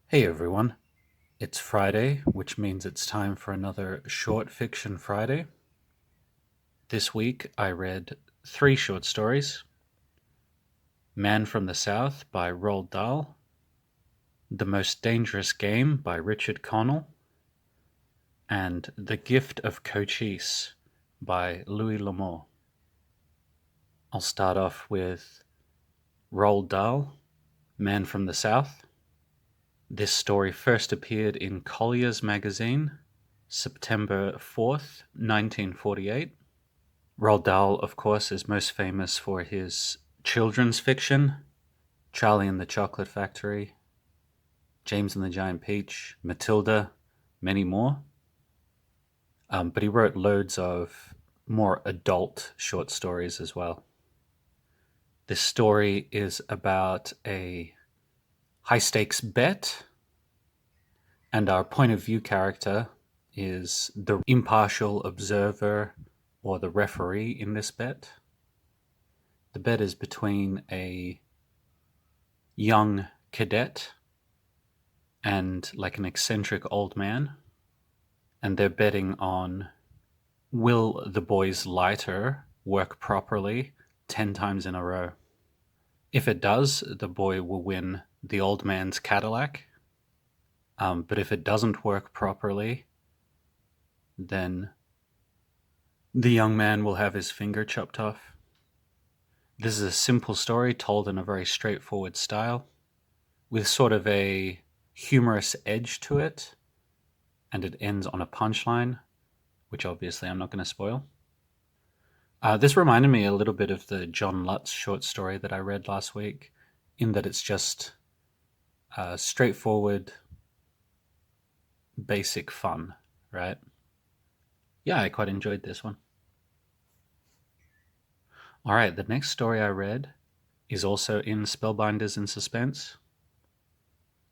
Hey everyone, it's Friday, which means it's time for another Short Fiction Friday. This week I read three short stories: Man from the South by Roald Dahl, The Most Dangerous Game by Richard Connell, and The Gift of Cochise by Louis L'Amour. I'll start off with Roald Dahl, Man from the South. This story first appeared in Collier's magazine, September 4th, 1948. Roald Dahl, of course, is most famous for his children's fiction: Charlie and the Chocolate Factory, James and the Giant Peach, Matilda, many more. But he wrote loads of more adult short stories as well. This story is about a high stakes bet, and our point of view character is the impartial observer or the referee in this bet. The bet is between a young cadet and like an eccentric old man, and they're betting on, will the boy's lighter work properly 10 times in a row? If it does, the boy will win the old man's Cadillac. But if it doesn't work properly, then the young man will have his finger chopped off. This is a simple story told in a very straightforward style, with sort of a humorous edge to it, and it ends on a punchline, which obviously I'm not going to spoil. This reminded me a little bit of the John Lutz short story that I read last week, in that it's just straightforward, basic fun, right? Yeah, I quite enjoyed this one. All right, the next story I read is also in Spellbinders in Suspense.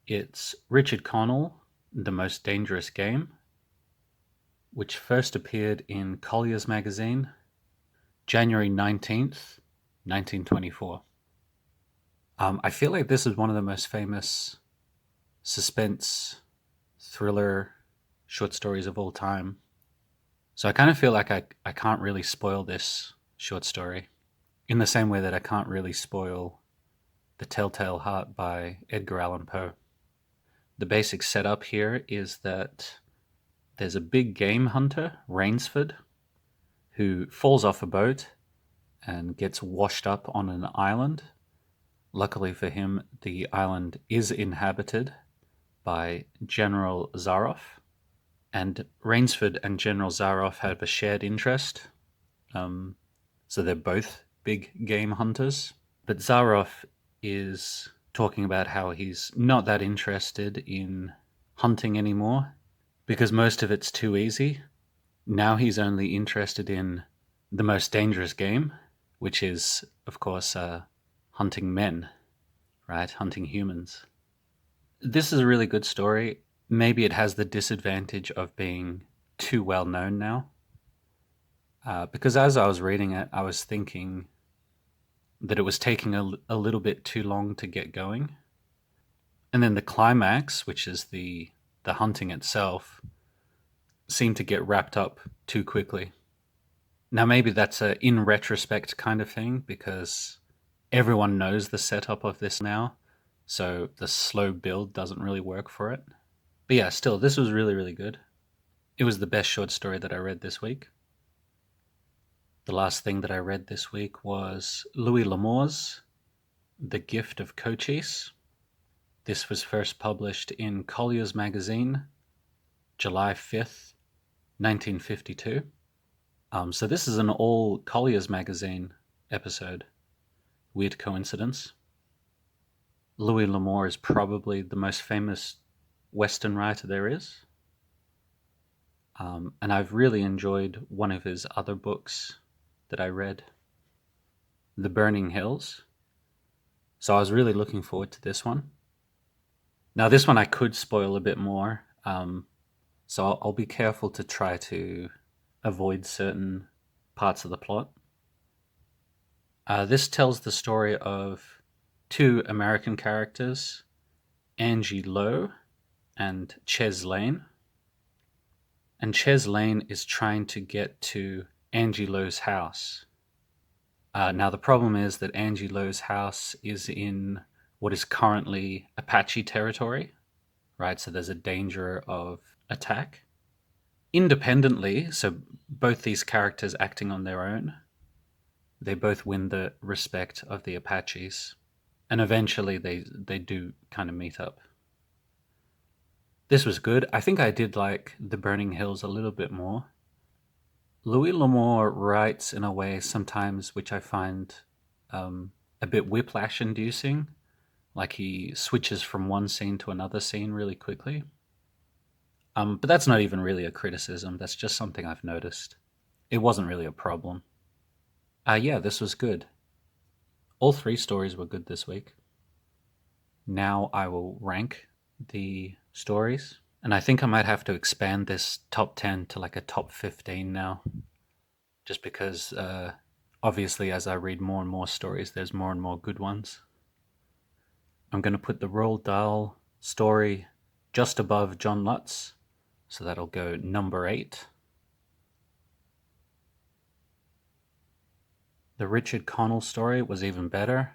It's Richard Connell, The Most Dangerous Game, which first appeared in Collier's magazine, January 19th, 1924. I feel like this is one of the most famous suspense thriller short stories of all time. So I kind of feel like I can't really spoil this short story, in the same way that I can't really spoil The Telltale Heart by Edgar Allan Poe. The basic setup here is that there's a big game hunter, Rainsford, who falls off a boat and gets washed up on an island. Luckily for him, the island is inhabited by General Zaroff, and Rainsford and General Zaroff have a shared interest. So they're both big game hunters. But Zaroff is talking about how he's not that interested in hunting anymore because most of it's too easy. Now he's only interested in the most dangerous game, which is, of course, hunting men, right? Hunting humans. This is a really good story. Maybe it has the disadvantage of being too well known now. Because as I was reading it, I was thinking that it was taking a little bit too long to get going. And then the climax, which is the hunting itself, seemed to get wrapped up too quickly. Now, maybe that's a in retrospect kind of thing, because everyone knows the setup of this now, so the slow build doesn't really work for it. But yeah, still, this was really, really good. It was the best short story that I read this week. The last thing that I read this week was Louis L'Amour's The Gift of Cochise. This was first published in Collier's magazine, July 5th, 1952. So this is an all Collier's magazine episode. Weird coincidence. Louis L'Amour is probably the most famous Western writer there is. And I've really enjoyed one of his other books that I read, The Burning Hills. So I was really looking forward to this one. Now, this one I could spoil a bit more, so I'll be careful to try to avoid certain parts of the plot. This tells the story of two American characters, Angie Lowe and Ches Lane. And Ches Lane is trying to get to Angie Lo's house. Now, the problem is that Angie Lo's house is in what is currently Apache territory, right? So there's a danger of attack. Independently, so both these characters acting on their own, they both win the respect of the Apaches. And eventually they do kind of meet up. This was good. I think I did like The Burning Hills a little bit more. Louis L'Amour writes in a way sometimes which I find a bit whiplash-inducing. Like he switches from one scene to another scene really quickly. But that's not even really a criticism. That's just something I've noticed. It wasn't really a problem. Yeah, this was good. All three stories were good this week. Now I will rank the stories. And I think I might have to expand this top 10 to like a top 15 now. Just because, obviously, as I read more and more stories, there's more and more good ones. I'm going to put the Roald Dahl story just above John Lutz. So that'll go number 8. The Richard Connell story was even better.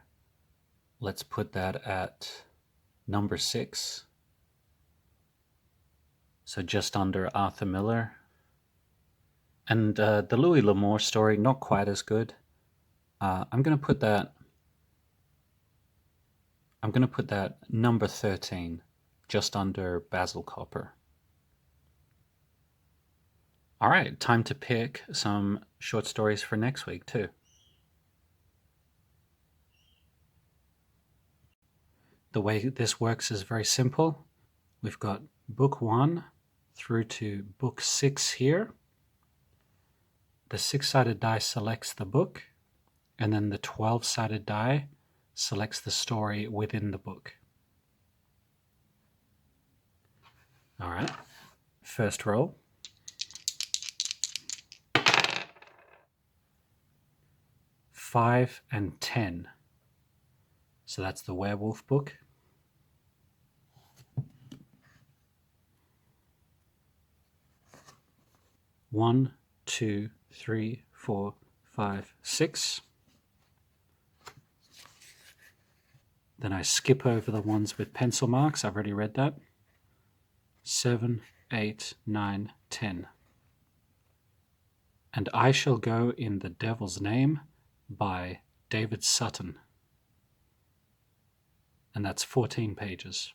Let's put that at number 6. So just under Arthur Miller. And the Louis L'Amour story, not quite as good. I'm going to put that number 13, just under Basil Copper. All right, time to pick some short stories for next week too. The way this works is very simple. We've got book 1 through to book 6 here. The 6-sided die selects the book, and then the 12-sided die selects the story within the book. All right, first roll. Five and 10. So that's the werewolf book. One, 2, 3, 4, 5, 6. Then I skip over the ones with pencil marks. I've already read that. 7, 8, 9, 10. And I Shall Go in the Devil's Name by David Sutton. And that's 14 pages.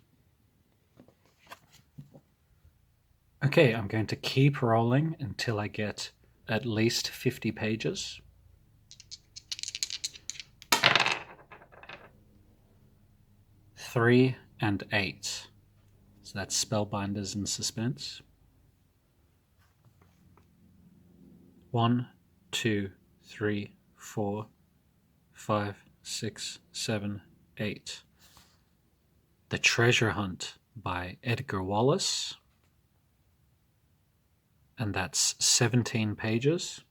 Okay, I'm going to keep rolling until I get at least 50 pages. Three and 8. So that's Spellbinders and Suspense. 1, 2, 3, 4, 5, 6, 7, 8. The Treasure Hunt by Edgar Wallace. And that's 17 pages.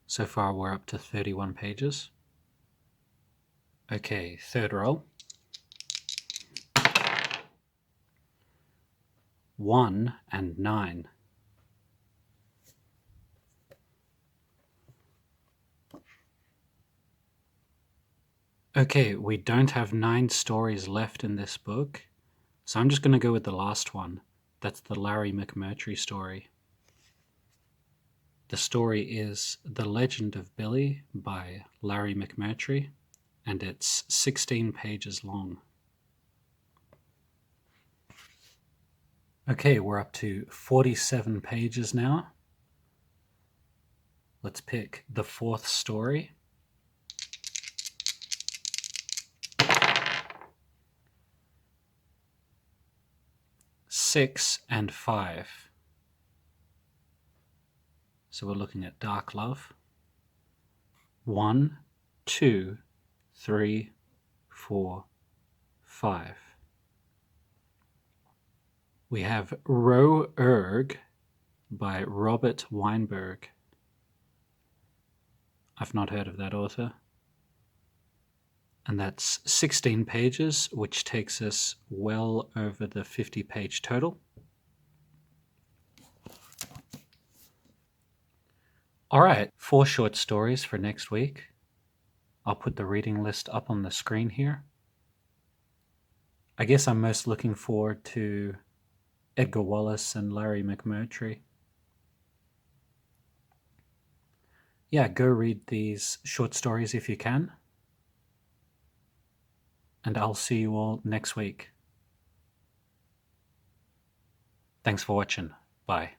So far we're up to 31 pages. Okay, third roll. 1 and 9. Okay, we don't have 9 stories left in this book, so I'm just going to go with the last one. That's the Larry McMurtry story. The story is The Legend of Billy by Larry McMurtry, and it's 16 pages long. Okay, we're up to 47 pages now. Let's pick the 4th story. Six and 5. So we're looking at Dark Love. 1, 2, 3, 4, 5. We have Ro-Erg by Robert Weinberg. I've not heard of that author. And that's 16 pages, which takes us well over the 50-page total. All right, 4 short stories for next week. I'll put the reading list up on the screen here. I guess I'm most looking forward to Edgar Wallace and Larry McMurtry. Yeah, go read these short stories if you can. And I'll see you all next week. Thanks for watching. Bye.